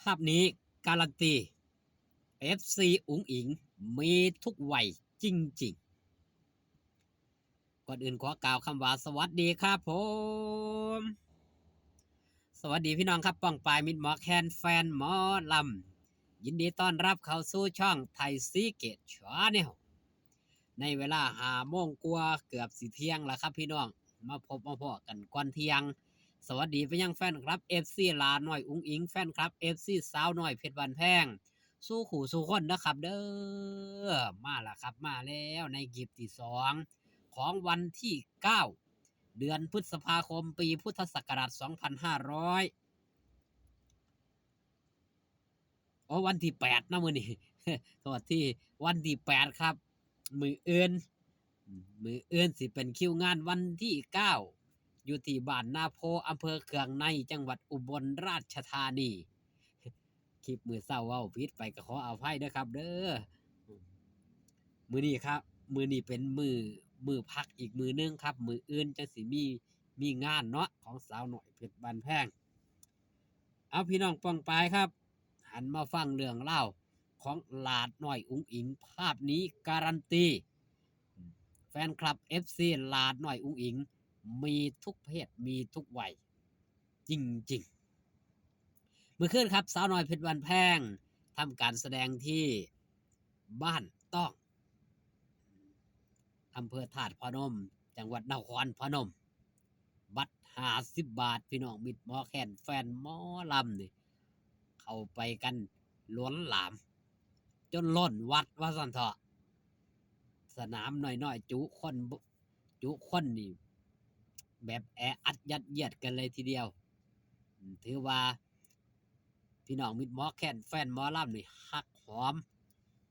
ภาพนี้การันตี FC อุ๋งอิงมีทุกวัยจริงๆก่อนอื่นขอกล่าวคำว่าสวัสดีครับผมสวัสดีพี่น้องครับป้องปายมิดหมอแคนแฟนหมอลำยินดีต้อนรับเข้าสู่ช่องไทยซีเกตชาแนลในเวลา5 โมงกว่าเกือบสิเที่ยงแล้วครับพี่น้องมาพบมาพอกันก่อนเที่ยงสวัสดีไปยังแฟนครับ FC ลาหน่อยอุ๋งอิงแฟนครับ FC สาวหน่อยเพชรบานแพง สู้ขู่สู้คนนะครับเด้อมาแล้วครับมาแล้วในกิจที่2ของวันที่9เดือนพฤษภาคมปีพุทธศักราช2500วันที่8นะมื้อนี้โทษที่วันที่8ครับมืออื่นสิเป็นคิวงานวันที่9อยู่ที่บ้านนาโพอำเภอเคืองในจังหวัดอุบลราชธานีคลิปมือเศร้าเว้าผิดไปก็ขออภัยเด้อครับเด้อ มือนี้ครับมือนี้เป็นมือพักอีกมือนึงครับมืออื่นจะสิมีงานเนาะของสาวหน่อยเพชรบานแพงเอาพี่น้องป้องปายครับหันมาฟังเรื่องเล่าของหลาดหน่อยอุ๋งอิงภาพนี้การันตีแฟนคลับ FC หลาดหน่อยอุ๋งอิงมีทุกเพศมีทุกวัยจริงๆเมื่อคืนครับสาวหน่อยเพชรบานแพงทำการแสดงที่บ้านต้องอำเภอธาตุพนมจังหวัดนครพนมบัตร50 บาทพี่น้องมิดหมอแคนแฟนหมอลำนี่เข้าไปกันล้นหลามจนล้นวัดว่าสันเถาะสนามน้อยๆจุคนนี่แบบแออัดยัดเยียดกันเลยทีเดียวถือว่าพี่น้องมิดหมอแคนแฟนหมอลำนี่ฮักหอม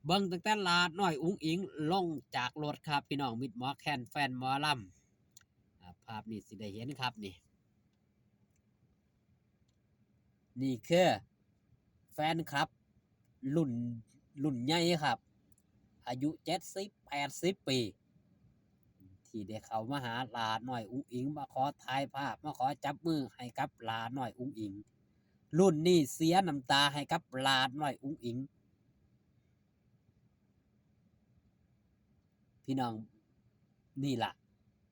เบิ่งตั้งแต่ลาดน้อยอุ๋งอิงลงจากรถครับพี่น้องมิดหมอแคนแฟนหมอลำภาพนี้สิได้เห็นครับนี่คือแฟนครับรุ่นใหญ่ครับอายุ70-80 ปีที่ได้เข้ามาหาหลาหน่อยอุ๋งอิงมาขอถ่ายภาพมาขอจับมือให้กับหลาหน่อยอุ๋งอิงรุ่นนี้เสียน้ำตาให้กับหลาหน่อยอุ๋งอิงพี่น้องนี่ล่ะ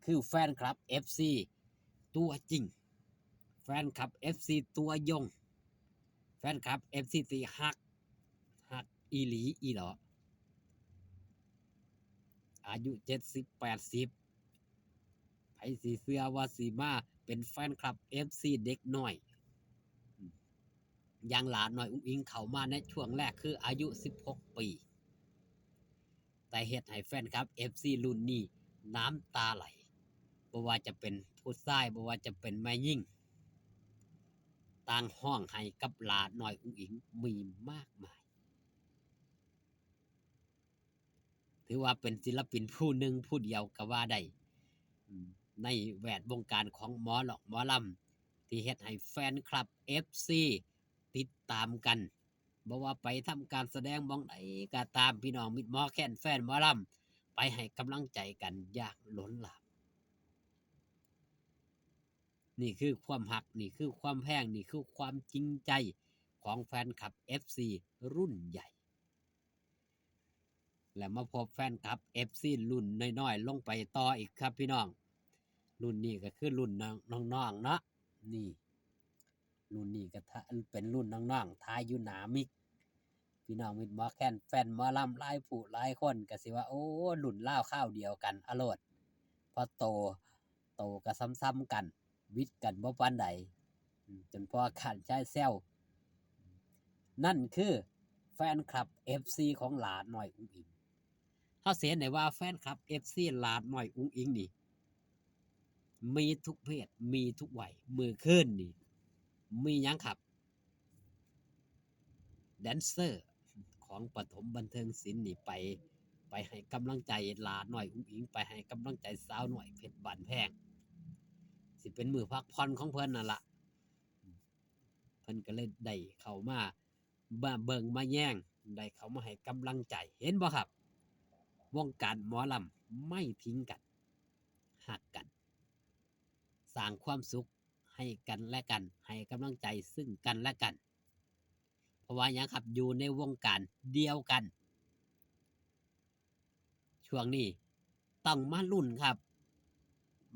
คือแฟนคลับ FC ตัวจริงแฟนคลับ FC ตัวยงแฟนคลับ FC ตีฮักอีหลีอีหลออายุ70-80ไผสีเสื้อว่าสีมาเป็นแฟนคลับ FC เด็กน้อยอย่างหลานน้อยอุ้งอิงเข้ามาในช่วงแรกคืออายุ16 ปีแต่เหตุให้แฟนคลับ FC รุ่นนี้น้ำตาไหลบ่ว่าจะเป็นผู้ชายบ่ว่าจะเป็นแม่ยิ่งต่างห้องให้กับหลานน้อยอุ้งอิงมีมากมายถือว่าเป็นศิลปินผู้หนึ่งผู้เดียวก็ว่าได้ในแวดวงการของหมอหลอกหมอลำที่เฮ็ดให้แฟนคลับ FC ติดตามกันบ่ว่าไปทำการแสดงบ้องไหนก็ตามพี่น้องมิตรหมอแคนแฟนหมอลำไปให้กำลังใจกันอย่างล้นหลามนี่คือความหักนี่คือความแพงนี่คือความจริงใจของแฟนคลับ FC รุ่นใหญ่และมาพบแฟนคลับ FC รุ่นน้อยๆลงไปต่ออีกครับพี่น้องรุ่นนี้ก็คือรุ่นน้องๆเนาะนี่รุ่นนี้ก็เป็นรุ่นน้องๆทายอยู่หนามิกพี่น้องมิดหมอแคนแฟนหมอลำหลายผู้หลายคนก็สิว่าโอ้รุ่นเล่าข้าวเดียวกันอโลดพอโตก็ซ้ำๆกันวิทย์กันบ่ปานใดจนพอขันใช้แซวนั่นคือแฟนคลับ FC ของหลานหน่อยอุ้งอิงเขาเสียไหนว่าแฟนคลับ FC หลานหน่อยอุ้งอิงนี่มีทุกเพศมีทุกวัยมือขึ้นนี่มียังครับแดนเซอร์ของปฐมบันเทิงศิลป์นี่ไปให้กำลังใจหลาหน่อยอุ้งอิงไปให้กำลังใจสาวหน่อยเพชรบานแพงสิเป็นมือพักผ่อนของเพิ่นนั่นละเพิ่นก็เลยได้เข้ามาเบิ่งมาแย่งได้เข้ามาให้กำลังใจเห็นบ่ครับวงการหมอลำไม่ทิ้งกันหักกันสร้างความสุขให้กันและกันให้กำลังใจซึ่งกันและกัน เพราะว่าหยังครับอยู่ในวงการเดียวกัน ช่วงนี้ต้องมาลุ้นครับ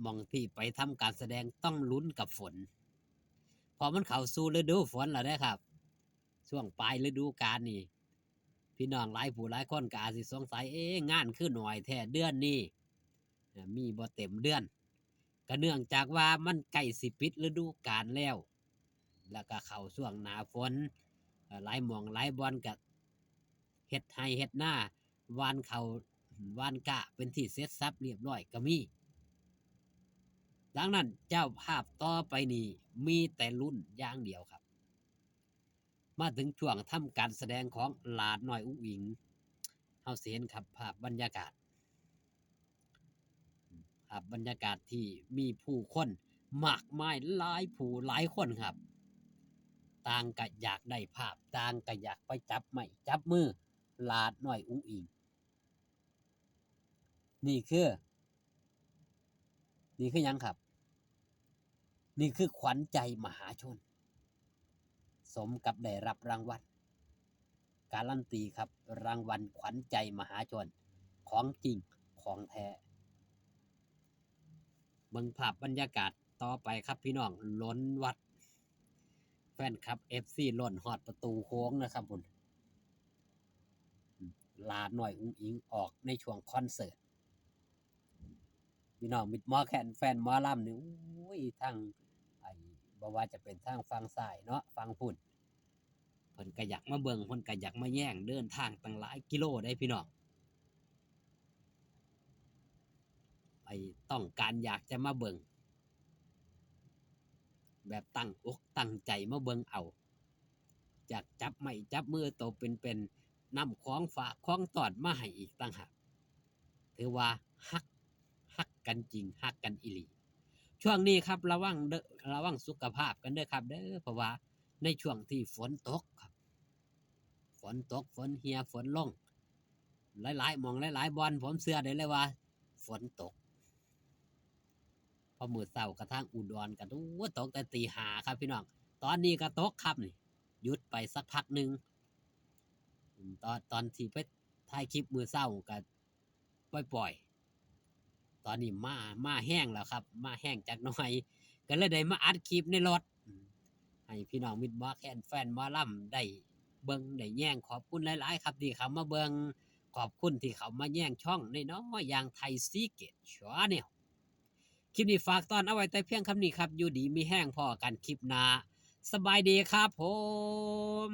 หม้องที่ไปทำการแสดงต้องลุ้นกับฝนเพราะมันเข้าสู่ฤดูฝนแล้วเด้อครับช่วงปลายฤดูกาลนี่พี่น้องหลายผู้หลายคนก็อาจสิสงสัยงานคือน้อยแท้เดือนนี้มีบ่เต็มเดือนก็เนื่องจากว่ามันใกล้สิปิดฤดูกาลแล้วก็เข้าช่วงหน้าฝนหลายหม้องหลายบ่อนก็เฮ็ดไร่เฮ็ดนาหว่านข้าวหว่านกะเป็นที่เสร็จสรรพเรียบร้อยก็มี ดังนั้นเจ้าภาพต่อไปนี้มีแต่ลุ้นอย่างเดียวครับ มาถึงช่วงทำการแสดงของหลาดน้อยอุ๋งอิงเฮาสิเห็นครับภาพบรรยากาศที่มีผู้คนมากมายหลายผู้หลายคนครับ ต่างก็อยากได้ภาพต่างก็อยากไปจับไม้จับมือหลาดน้อยอุ๋งอิงนี่คือหยังครับ นี่คือขวัญใจมหาชน สมกับได้รับรางวัลการันตีครับรางวัลขวัญใจมหาชนของจริงของแท้เบิ่งภาพบรรยากาศต่อไปครับพี่น้องล้นวัดแฟนคลับ FC ล้นฮอดประตูโค้งนะครับพุ่นลาน้อยอุ๋งอิงออกในช่วงคอนเสิร์ตพี่น้องมิตรหมอแคนแฟนหมอลำนี่โอ้ยทั้งไอ้บ่ว่าจะเป็นทางฝั่งซ้ายเนาะฝั่งพุ่นเพิ่นก็อยากมาเบิ่งเพิ่นก็อยากมาแย่งเดินทางตั้งหลายกิโลได้พี่น้องไอ้ต้องการอยากจะมาเบิ่งแบบตั้งอกตั้งใจมาเบิ่งเอาอยากจับไม้จับมือโตเป็นๆนำของฝากของตอนมาให้อีกต่างหากถือว่าฮักกันจริงฮักกันอีหลีช่วงนี้ครับระวังสุขภาพกันเด้อครับเด้อเพราะว่าในช่วงที่ฝนตกครับฝนตกฝนเหี่ยฝนลงหลายๆหม้องหลายๆบ่อนผมเชื่อได้เลยว่าฝนตกพอมื้อเช้ากระทั่งอุดรก็โอ้ตกแต่ตี 5ครับพี่น้องตอนนี้ก็ตกครับนี่หยุดไปสักพักหนึ่งตอนที่ไปถ่ายคลิปมื้อเช้าก็ปล่อยๆตอนนี้มาแห้งแล้วครับมาแห้งจักหน่อยก็เลยได้มาอัดคลิปในรถให้พี่น้องมิตรหมอแคนแฟนหมอลำได้เบิ่งได้แย่งขอบคุณหลายๆครับที่เขามาเบิ่งขอบคุณที่เขามาแย่งช่องน้อยๆอย่างไทยซีเกตชัวแนลคลิปนี้ฝากตอนเอาไว้แต่เพียงคำนี้ครับอยู่ดีมีแห้งพอกันคลิปหน้าสบายดีครับผม